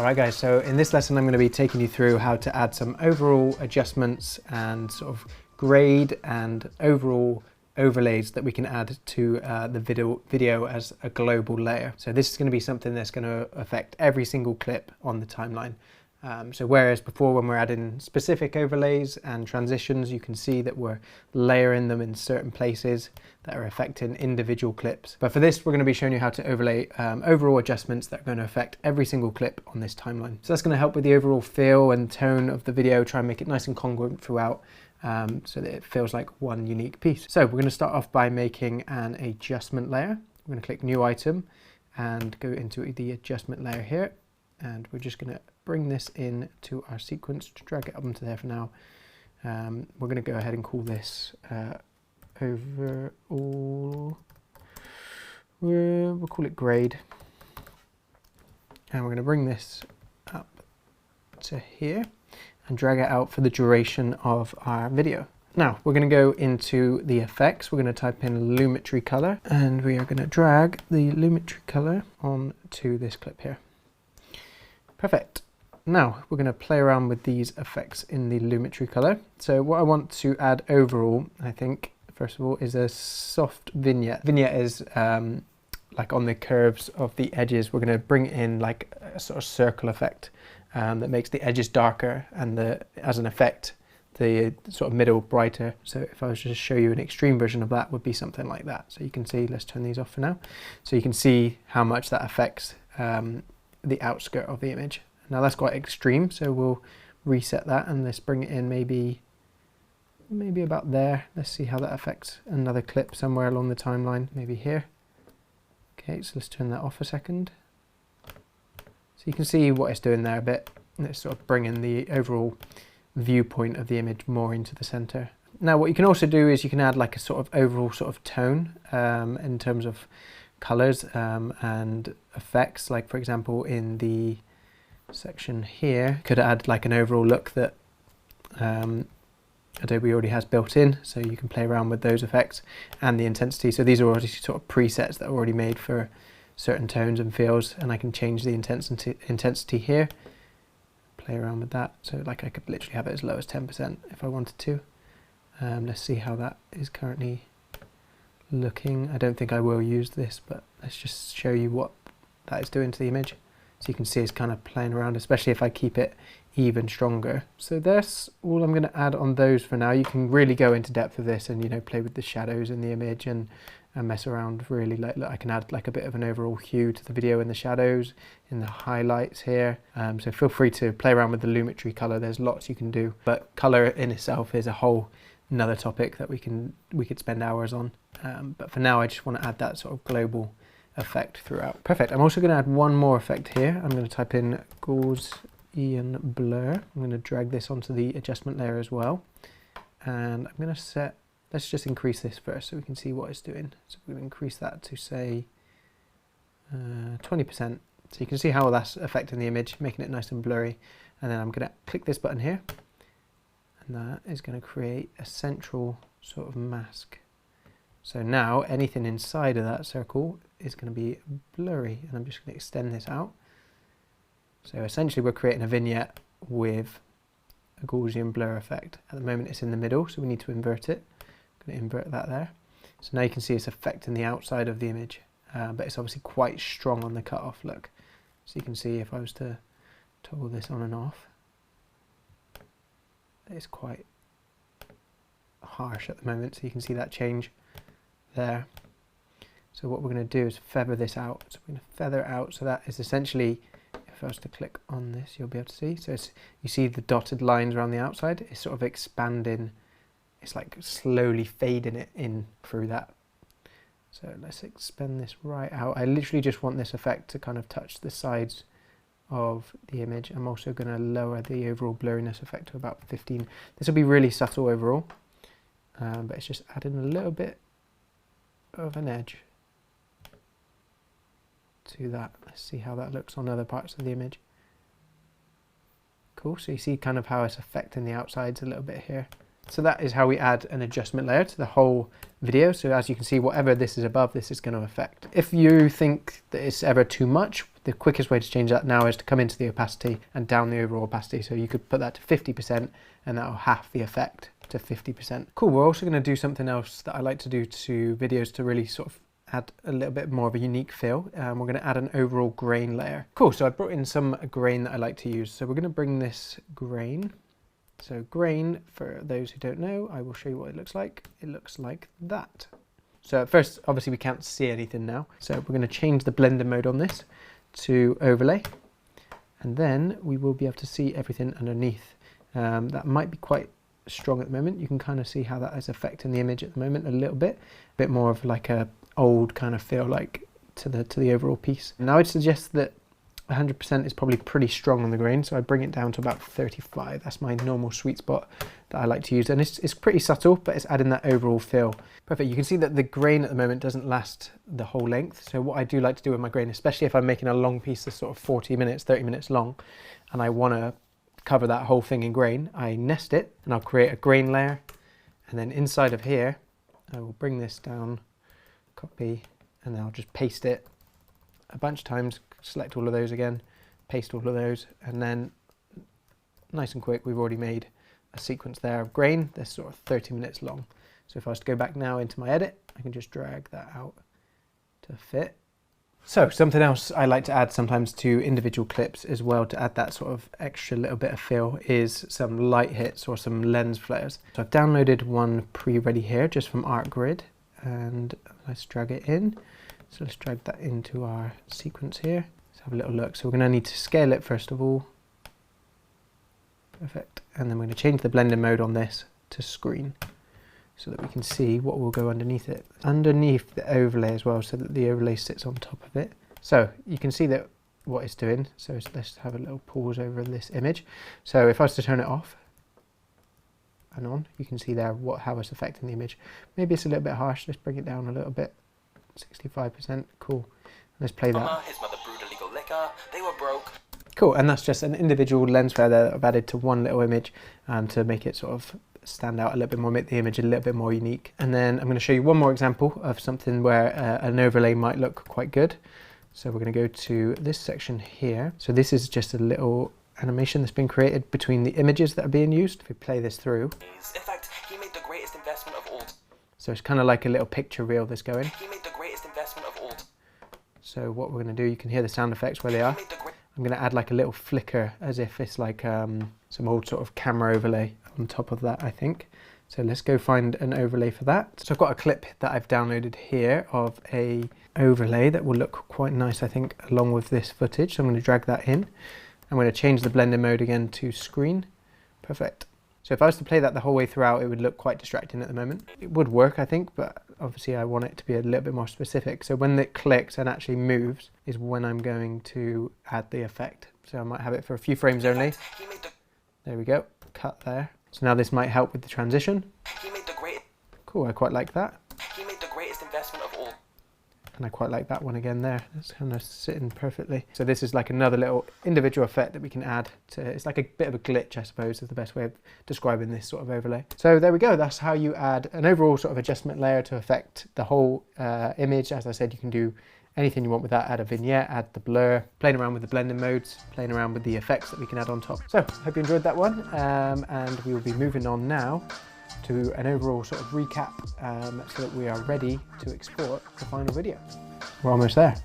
Alright guys, so in this lesson I'm going to be taking you through how to add some overall adjustments and sort of grade and overall overlays that we can add to the video as a global layer. So this is going to be something that's going to affect every single clip on the timeline. So whereas before when we're adding specific overlays and transitions, you can see that we're layering them in certain places that are affecting individual clips. But for this, we're going to be showing you how to overlay overall adjustments that are going to affect every single clip on this timeline. So that's going to help with the overall feel and tone of the video, try and make it nice and congruent throughout so that it feels like one unique piece. So we're going to start off by making an adjustment layer. We're going to click New Item and go into the adjustment layer here. And we're just going to bring this in to our sequence, to drag it up into there for now. We're going to go ahead and call this overall, we'll call it grade. And we're going to bring this up to here and drag it out for the duration of our video. Now we're going to go into the effects. We're going to type in Lumetri color and we are going to drag the Lumetri color onto this clip here. Perfect. Now we're going to play around with these effects in the Lumetri color. So what I want to add overall, I think, first of all, is a soft vignette. Vignette is like on the curves of the edges. We're going to bring in like a sort of circle effect that makes the edges darker and as an effect, the sort of middle brighter. So if I was to show you an extreme version of that, would be something like that. So you can see, let's turn these off for now. So you can see how much that affects the outskirt of the image. Now that's quite extreme, so we'll reset that and let's bring it in maybe about there. Let's see how that affects another clip somewhere along the timeline, maybe here. Okay, so let's turn that off a second. So you can see what it's doing there a bit. Let's sort of bring in the overall viewpoint of the image more into the center. Now what you can also do is you can add like a sort of overall sort of tone in terms of colors and effects. Like for example in the section here, could add like an overall look that Adobe already has built in, so you can play around with those effects and the intensity. So these are already sort of presets that are already made for certain tones and feels, and I can change the intensity here, play around with that. So like I could literally have it as low as 10% if I wanted to. Let's see how that is currently looking. I don't think I will use this, but let's just show you what that is doing to the image. So you can see it's kind of playing around, especially if I keep it even stronger. So that's all I'm going to add on those for now. You can really go into depth with this and, you know, play with the shadows in the image and mess around really. Like, look, I can add like a bit of an overall hue to the video in the shadows, in the highlights here. So feel free to play around with the Lumetri color. There's lots you can do, but color in itself is a whole another topic that we could spend hours on. But for now, I just want to add that sort of global effect throughout. Perfect. I'm also going to add one more effect here. I'm going to type in Gaussian blur. I'm going to drag this onto the adjustment layer as well. And I'm going to set, let's just increase this first so we can see what it's doing. So we're going to increase that to say 20%. So you can see how that's affecting the image, making it nice and blurry. And then I'm going to click this button here. And that is going to create a central sort of mask. So now anything inside of that circle is going to be blurry, and I'm just going to extend this out. So essentially we're creating a vignette with a Gaussian blur effect. At the moment it's in the middle, so we need to invert it. I'm going to invert that there. So now you can see it's affecting the outside of the image, but it's obviously quite strong on the cutoff look. So you can see if I was to toggle this on and off, it's quite harsh at the moment, so you can see that change there. So what we're going to do is feather this out. So we're going to feather it out, so that is essentially, if I was to click on this, you'll be able to see. So you see the dotted lines around the outside, it's sort of expanding, it's like slowly fading it in through that. So let's expand this right out. I literally just want this effect to kind of touch the sides of the image. I'm also going to lower the overall blurriness effect to about 15. This will be really subtle overall, but it's just adding a little bit of an edge to that. Let's see how that looks on other parts of the image. Cool, so you see kind of how it's affecting the outsides a little bit here. So that is how we add an adjustment layer to the whole video. So as you can see, whatever this is above, this is going to affect. If you think that it's ever too much, the quickest way to change that now is to come into the opacity and down the overall opacity. So you could put that to 50% and that'll half the effect to 50%. Cool, we're also going to do something else that I like to do to videos to really sort of add a little bit more of a unique feel. We're going to add an overall grain layer. Cool, so I brought in some grain that I like to use. So we're going to bring this grain. So grain, for those who don't know, I will show you what it looks like. It looks like that. So at first, obviously we can't see anything now. So we're going to change the blender mode on this to overlay. And then we will be able to see everything underneath. That might be quite strong at the moment. You can kind of see how that is affecting the image at the moment a little bit. A bit more of like a old kind of feel like to the overall piece. Now I'd suggest that 100% is probably pretty strong on the grain, so I bring it down to about 35. That's my normal sweet spot that I like to use, and it's pretty subtle, but it's adding that overall feel. Perfect. You can see that the grain at the moment doesn't last the whole length, so what I do like to do with my grain, especially if I'm making a long piece that's sort of 40 minutes, 30 minutes long, and I want to cover that whole thing in grain, I nest it, and I'll create a grain layer, and then inside of here, I will bring this down, copy, and then I'll just paste it a bunch of times, select all of those again, paste all of those, and then nice and quick, we've already made a sequence there of grain that's sort of 30 minutes long. So if I was to go back now into my edit, I can just drag that out to fit. So something else I like to add sometimes to individual clips as well to add that sort of extra little bit of feel is some light hits or some lens flares. So I've downloaded one pre-ready here just from ArtGrid, and let's drag it in. So let's drag that into our sequence here. Let's have a little look. So we're going to need to scale it first of all. Perfect. And then we're going to change the blending mode on this to screen so that we can see what will go underneath it. Underneath the overlay as well, so that the overlay sits on top of it. So you can see that what it's doing. So let's have a little pause over this image. So if I was to turn it off and on, you can see there how it's affecting the image. Maybe it's a little bit harsh. Let's bring it down a little bit. 65%, cool. Let's play that. His mother brewed illegal liquor, they were broke. Cool, and that's just an individual lens flare that I've added to one little image to make it sort of stand out a little bit more, make the image a little bit more unique. And then I'm going to show you one more example of something where an overlay might look quite good. So we're going to go to this section here. So this is just a little animation that's been created between the images that are being used. If we play this through. In fact, he made the greatest investment of all. So it's kind of like a little picture reel that's going. He made the greatest investment of all. So what we're going to do, you can hear the sound effects where they are. I'm going to add like a little flicker as if it's like some old sort of camera overlay on top of that, I think. So let's go find an overlay for that. So I've got a clip that I've downloaded here of a overlay that will look quite nice, I think, along with this footage. So I'm going to drag that in. I'm going to change the blending mode again to screen. Perfect. So if I was to play that the whole way throughout, it would look quite distracting at the moment. It would work, I think, but obviously I want it to be a little bit more specific. So when it clicks and actually moves is when I'm going to add the effect. So I might have it for a few frames only. There we go, cut there. So now this might help with the transition. Cool, I quite like that. He made the greatest investment of all. And I quite like that one again there. It's kind of sitting perfectly. So this is like another little individual effect that we can add to, it's like a bit of a glitch, I suppose, is the best way of describing this sort of overlay. So there we go. That's how you add an overall sort of adjustment layer to affect the whole image. As I said, you can do anything you want with that. Add a vignette, add the blur, playing around with the blending modes, playing around with the effects that we can add on top. So hope you enjoyed that one. And we will be moving on now to an overall sort of recap so that we are ready to export the final video. We're almost there.